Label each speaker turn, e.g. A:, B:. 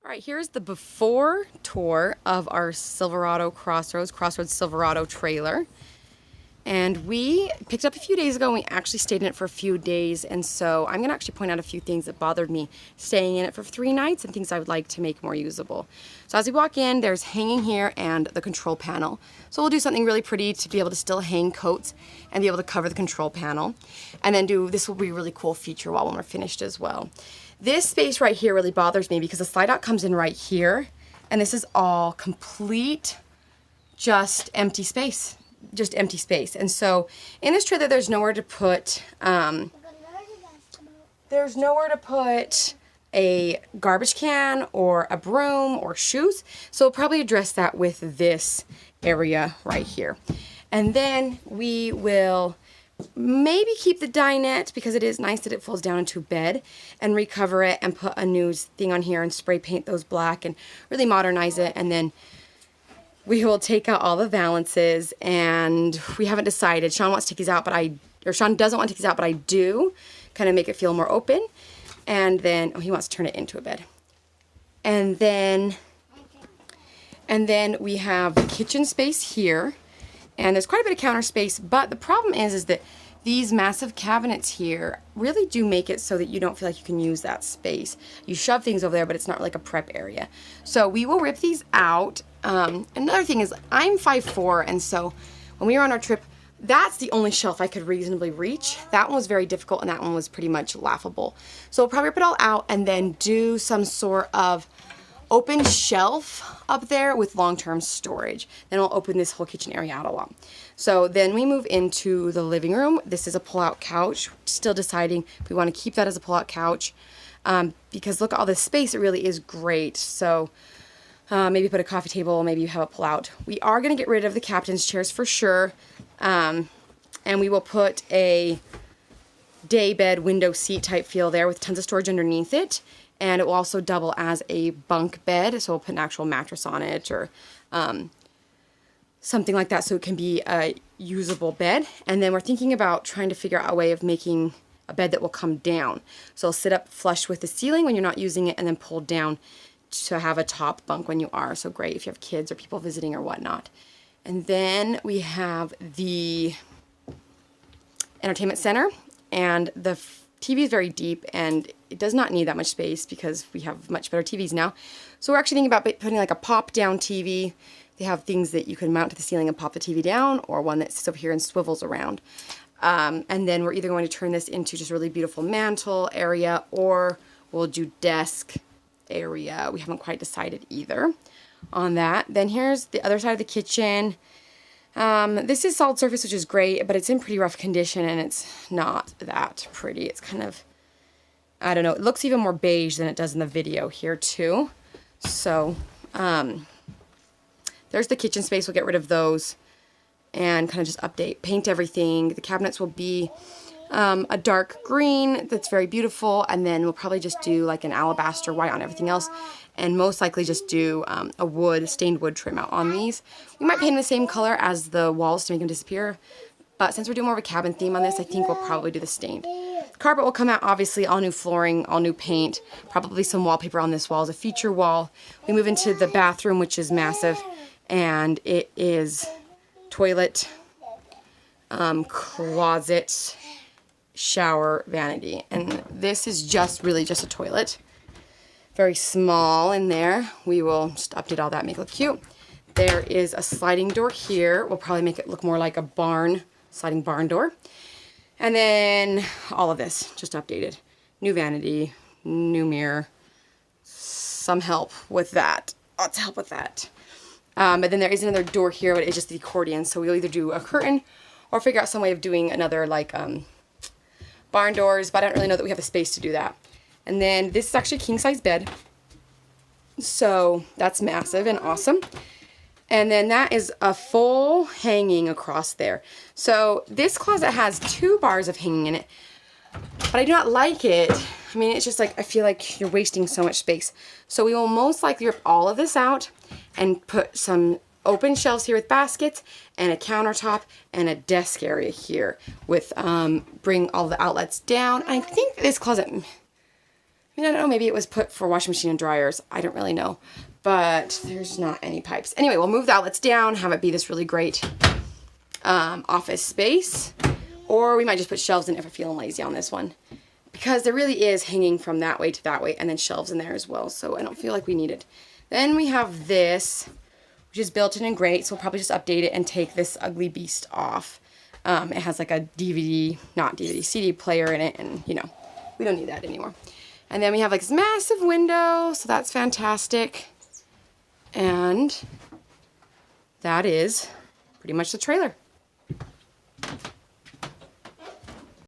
A: All right, here's the before tour of our Crossroads Silverado trailer. And we picked up a few days ago and we actually stayed in it for a few days. And so I'm gonna actually point out a few things that bothered me staying in it for 3 nights and things I would like to make more usable. So as we walk in, there's hanging here and the control panel. So we'll do something really pretty to be able to still hang coats and be able to cover the control panel. And then this will be a really cool feature wall when we're finished as well. This space right here really bothers me because the slide out comes in right here, and this is all complete, just empty space. And so in this trailer, there's nowhere to put, a garbage can or a broom or shoes. So we'll probably address that with this area right here. And then we will maybe keep the dinette because it is nice that it folds down into bed, and recover it and put a new thing on here and spray paint those black and really modernize it. And then we will take out all the valances, and we haven't decided. Sean wants to take these out, Sean doesn't want to take these out, but I do kind of make it feel more open. And then, he wants to turn it into a bed. And then we have the kitchen space here. And there's quite a bit of counter space, but the problem is that these massive cabinets here really do make it so that you don't feel like you can use that space. You shove things over there, but it's not like a prep area. So we will rip these out. Another thing is I'm 5'4", and so when we were on our trip, that's the only shelf I could reasonably reach. That one was very difficult, and that one was pretty much laughable. So we'll probably rip it all out and then do some sort of open shelf up there with long-term storage. Then we'll open this whole kitchen area out a lot. So then we move into the living room. This is a pull-out couch. Still deciding if we want to keep that as a pull-out couch, because look at all this space. It really is great. So maybe put a coffee table, maybe you have a pull-out. We are going to get rid of the captain's chairs for sure, and we will put a day bed window seat type feel there with tons of storage underneath it. And it will also double as a bunk bed, so we'll put an actual mattress on it or something like that so it can be a usable bed. And then we're thinking about trying to figure out a way of making a bed that will come down. So it'll sit up flush with the ceiling when you're not using it, and then pull down to have a top bunk when you are. So great if you have kids or people visiting or whatnot. And then we have the entertainment center, and the TV is very deep and it does not need that much space because we have much better TVs now. So we're actually thinking about putting like a pop down TV. They have things that you can mount to the ceiling and pop the TV down, or one that sits over here and swivels around. And then we're either going to turn this into just a really beautiful mantle area, or we'll do desk area. We haven't quite decided either on that. Then here's the other side of the kitchen. This is solid surface, which is great, but it's in pretty rough condition and it's not that pretty. It's kind of, I don't know, it looks even more beige than it does in the video here too. So, there's the kitchen space. We'll get rid of those and kind of just paint everything. The cabinets will be a dark green that's very beautiful, and then we'll probably just do like an alabaster white on everything else, and most likely just do a stained wood trim out on these. We might paint the same color as the walls to make them disappear, but since we're doing more of a cabin theme on this, I think we'll probably do the stained. The carpet will come out, obviously, all new flooring, all new paint, probably some wallpaper on this wall as a feature wall. We move into the bathroom, which is massive, and it is toilet, closet, shower, vanity, and this is really just a toilet. Very small in there. We will just update all that, make it look cute. There is a sliding door here. We'll probably make it look more like a sliding barn door. And then all of this, just updated. New vanity, new mirror, some help with that. Lots of help with that. But then there is another door here, but it's just the accordion. So we'll either do a curtain or figure out some way of doing another like barn doors, but I don't really know that we have the space to do that. And then this is actually a king size bed. So that's massive and awesome. And then that is a full hanging across there. So this closet has 2 bars of hanging in it, but I do not like it. I mean, it's just like, I feel like you're wasting so much space. So we will most likely rip all of this out and put some open shelves here with baskets and a countertop and a desk area here with, bring all the outlets down. I think this closet, I mean, I don't know, maybe it was put for washing machine and dryers. I don't really know. But there's not any pipes. Anyway, we'll move the outlets down, have it be this really great office space. Or we might just put shelves in if we're feeling lazy on this one. Because there really is hanging from that way to that way, and then shelves in there as well. So I don't feel like we need it. Then we have this, which is built in and great. So we'll probably just update it and take this ugly beast off. It has like a CD player in it, and you know, we don't need that anymore. And then we have like this massive window, so that's fantastic. And that is pretty much the trailer.